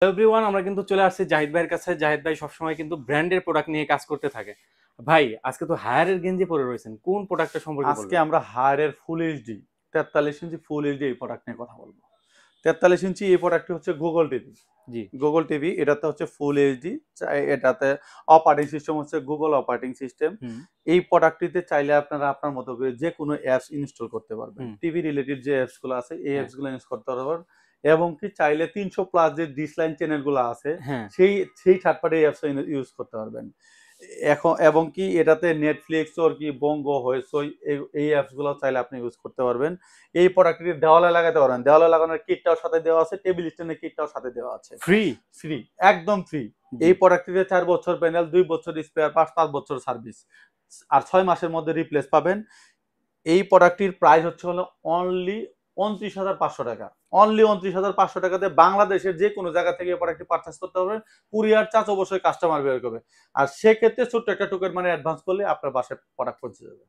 Everyone, আমরা কিন্তু চলে আসছি জাহিদ ভাইয়ের কাছে। জাহিদ ভাই সবসময় কিন্তু ব্র্যান্ডের প্রোডাক্ট নিয়ে কাজ করতে থাকে। ভাই, আজকে তো হায়ারের গেঞ্জি পরে রয়েছেন, কোন প্রোডাক্টটা সম্পর্কে আজকে বলবেন? আমরা হায়ারের ফুল এইচডি 43 ইঞ্চি ফুল এইচডি এই প্রোডাক্ট নিয়ে কথা বলবো। 43 ইঞ্চি এই প্রোডাক্টটি হচ্ছে গুগল টিভি। জি। গুগল টিভি এটাতে হচ্ছে ফুল এইচডি, এটাতে অপারেটিং সিস্টেম হচ্ছে গুগল অপারেটিং সিস্টেম। হুম। এই প্রোডাক্টটিতে চাইলে আপনারা আপনার মতো করে যে কোনো অ্যাপস ইনস্টল করতে পারবেন। হুম। টিভি রিলেটেড যে অ্যাপসগুলো আছে এই হ্যাঁ। অ্যাপসগুলো ইউজ করতে পারবেন, এবং কি চাইলে 300 প্লাস যে ডিসলাইন চ্যানেলগুলো আছে হ্যাঁ। সেই সেই থার্ড পার্টি অ্যাপস ইউজ করতে পারবেন। এখন এবং কি এটাতে নেটফ্লিক্স ওর কি বঙ্গ হইচই এই অ্যাপসগুলো চাইলে আপনি ইউজ করতে পারবেন। এই প্রোডাক্টটি দেওয়ালে লাগাতে পারবেন। দেওয়ালে লাগানোর কিটটাও সাথে দেওয়া আছে, টেবিল স্ট্যান্ডের কিটটাও সাথে দেওয়া আছে। ফ্রি। ফ্রি, একদম ফ্রি। জি। এই প্রোডাক্টটিতে ৪ বছর প্যানেল, ২ বছর স্পেয়ার পার্টস, ৫ বছর সার্ভিস আর ৬ মাসের মধ্যে রিপ্লেস পাবেন। এই প্রোডাক্টটির প্রাইস হচ্ছে হলো অনলি ২৯,৫০০ টাকা। অনলি ২৯,৫০০ টাকাতে বাংলাদেশের যে কোনো জায়গা থেকে এই প্রোডাক্টটি পারচেজ করতে পারবেন। কুরিয়ার চার্জ অবশ্যই কাস্টমার বের করবে। আর সেক্ষেত্রে ছোট্ট একটা টোকেন মানে অ্যাডভান্স করলে আপনার বাসায় প্রোডাক্ট পৌঁছে যাবে।